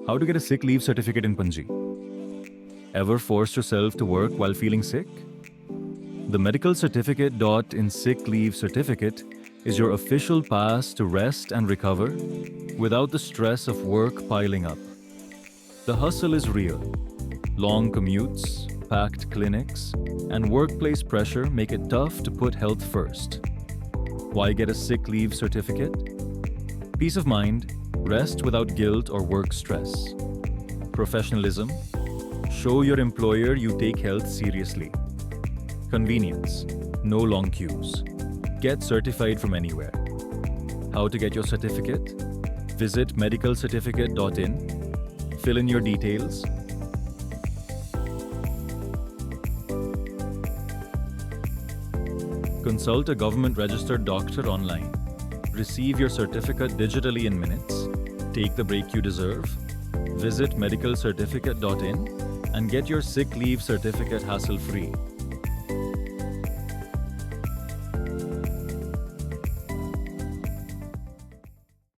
How to get a sick leave certificate in Panaji? Ever forced yourself to work while feeling sick? The medical certificate in sick leave certificate is your official pass to rest and recover without the stress of work piling up. The hustle is real. Long commutes, packed clinics, and workplace pressure make it tough to put health first. Why get a sick leave certificate? Peace of mind, rest without guilt or work stress. Professionalism, show your employer you take health seriously. Convenience, no long queues. Get certified from anywhere. How to get your certificate? Visit medicalcertificate.in, fill in your details. Consult a government-registered doctor online. Receive your certificate digitally in minutes. Take the break you deserve. Visit medicalcertificate.in and get your sick leave certificate hassle-free.